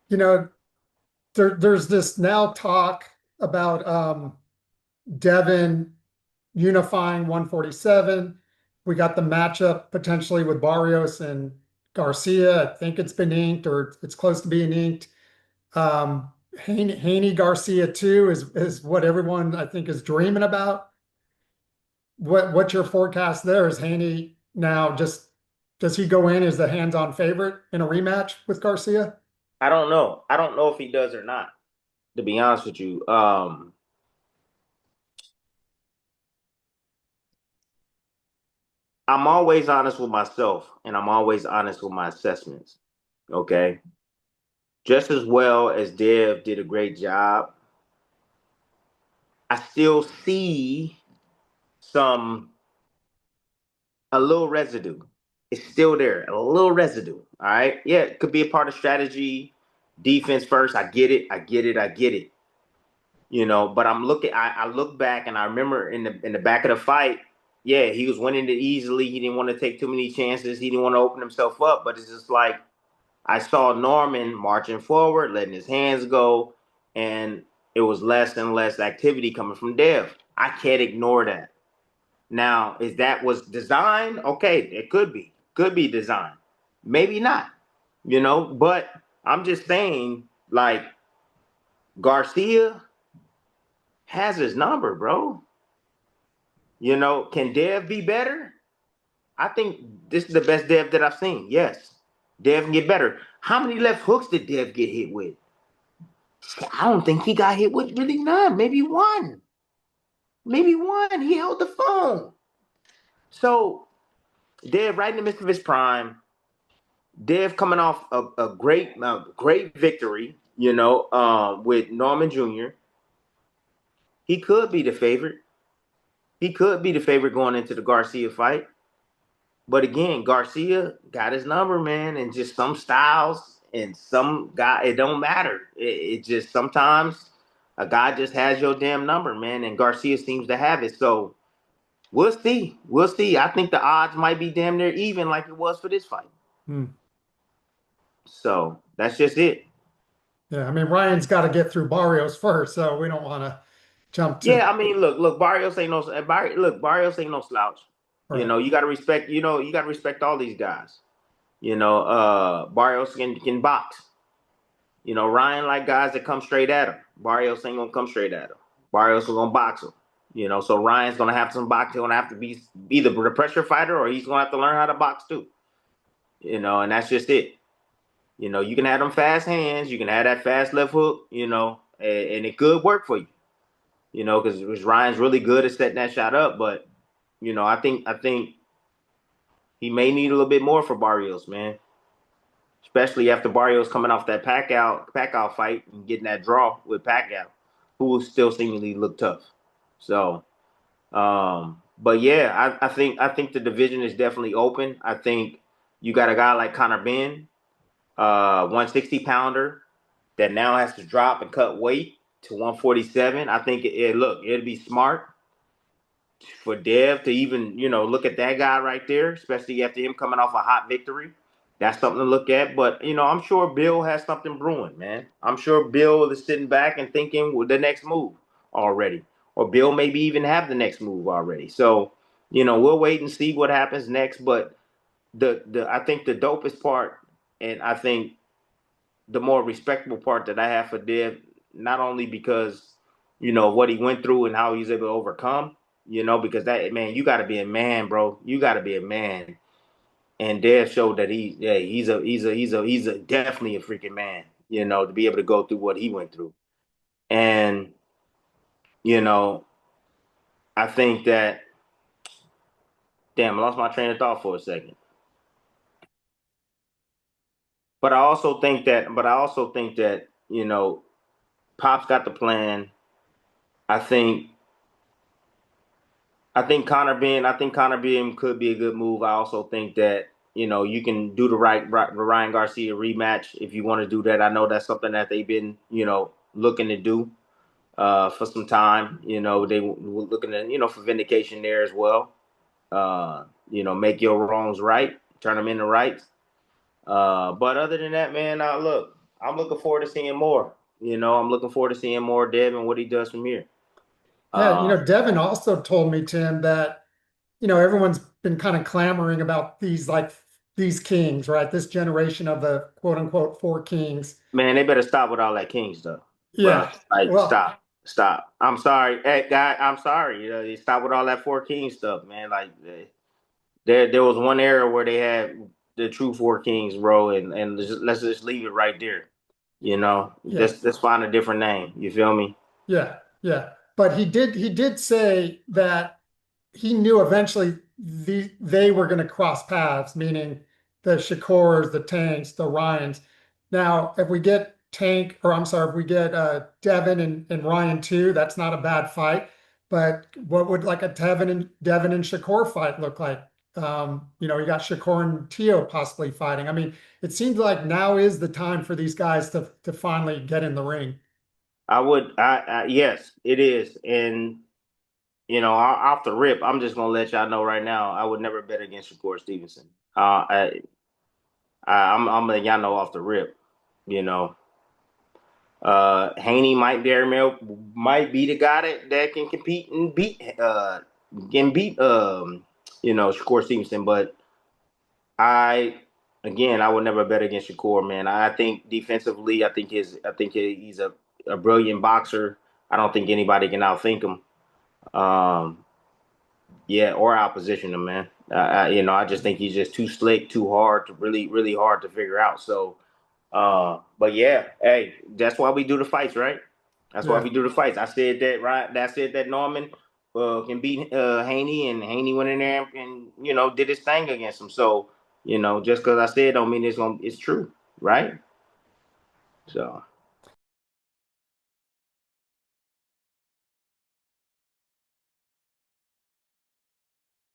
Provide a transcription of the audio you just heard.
You know, there's this now talk about Devin unifying 147. We got the matchup potentially with Barrios and Garcia. I think it's been inked or it's close to being inked. Haney Garcia too is what everyone I think is dreaming about. What's your forecast there? Is Haney now just does he go in as the hands-on favorite in a rematch with Garcia? I don't know. I don't know if he does or not, to be honest with you. I'm always honest with myself and I'm always honest with my assessments. Okay. Just as well as Dev did a great job, I still see some a little residue. It's still there, a little residue. All right. Yeah, it could be a part of strategy, defense first. I get it. I get it. I get it. But I look back and I remember in the back of the fight, yeah, he was winning it easily. He didn't want to take too many chances. He didn't want to open himself up. But it's just like I saw Norman marching forward, letting his hands go, and it was less and less activity coming from Dev. I can't ignore that. Now, is that was design? Okay, it could be design, maybe not. But I'm just saying, like Garcia has his number, bro. Can Dev be better? I think this is the best Dev that I've seen. Yes, Dev can get better. How many left hooks did Dev get hit with? I don't think he got hit with really none. Maybe one. Maybe one. He held the phone. So Dev right in the midst of his prime. Dev coming off a great victory. With Norman Jr. He could be the favorite. He could be the favorite going into the Garcia fight. But again, Garcia got his number, man, and just some styles and some guy, it don't matter. It just sometimes a guy just has your damn number, man, and Garcia seems to have it. So we'll see. We'll see. I think the odds might be damn near even like it was for this fight. Hmm. So that's just it. Yeah, I mean Ryan's got to get through Barrios first, so we don't want to jump to Yeah, I mean, look, Barrios ain't no slouch. right. You gotta respect, you gotta respect all these guys. Barrios can box. Ryan like guys that come straight at him. Barrios ain't gonna come straight at him. Barrios is gonna box him. So Ryan's gonna have some box. He's gonna have to be either the pressure fighter or he's gonna have to learn how to box too. And that's just it. You can have them fast hands, you can have that fast left hook, and it could work for you. Because Ryan's really good at setting that shot up, but I think he may need a little bit more for Barrios, man. Especially after Barrios coming off that Pacquiao fight and getting that draw with Pacquiao, who still seemingly look tough. So, but yeah, I think the division is definitely open. I think you got a guy like Conor Ben, 160 pounder that now has to drop and cut weight to 147. I think it'd be smart for Dev to even look at that guy right there, especially after him coming off a hot victory. That's something to look at. But I'm sure Bill has something brewing, man. I'm sure Bill is sitting back and thinking with the next move already, or Bill maybe even have the next move already. So we'll wait and see what happens next. But the I think the dopest part, and I think the more respectable part that I have for Dev, not only because what he went through and how he's able to overcome, because that man, you got to be a man, bro. You got to be a man. And Dev showed that he's a definitely a freaking man. To be able to go through what he went through, and you know, I think that damn, I lost my train of thought for a second. But I also think that Pop's got the plan. I think I think Connor being could be a good move. I also think that you can do the Ryan Garcia rematch if you want to do that. I know that's something that they've been looking to do for some time. They were looking at for vindication there as well. Make your wrongs right, turn them into rights. But other than that, man, look. I'm looking forward to seeing more. I'm looking forward to seeing more Devin, what he does from here. Yeah, Uh, Devin also told me, Tim, that everyone's been kind of clamoring about these kings, right? This generation of the quote unquote four kings. Man, they better stop with all that King stuff, bro. Yeah. Like, Well, stop. I'm sorry, hey, guy. I'm sorry. You stop with all that Four Kings stuff, man. Like, there was one era where they had the true Four Kings, bro, and let's just leave it right there. yeah. Let's find a different name. You feel me? Yeah, yeah. But he did say that he knew eventually they were going to cross paths, meaning the Shakurs, the Tanks, the Ryans. Now, if we get Tank, or I'm sorry, if we get Devin and Ryan too, that's not a bad fight. But what would like a Devin and Shakur fight look like? You got Shakur and Tio possibly fighting. I mean, it seems like now is the time for these guys to finally get in the ring. I would. Yes, it is. And off the rip, I'm just gonna let y'all know right now. I would never bet against Shakur Stevenson. I'm letting y'all know off the rip. You know, Haney might be the guy that can compete and beat Shakur Stevenson, but I I would never bet against Shakur, man. I think defensively, he's a brilliant boxer. I don't think anybody can outthink him. Um, yeah, or outposition him, man. I just think he's just too slick, too hard to really hard to figure out. So, but yeah, hey, that's why we do the fights, right? That's why Yeah. we do the fights. I said that, right? I said that Norman can beat Haney, and Haney went in there and did his thing against him. So just because I said don't mean it's true, right? So.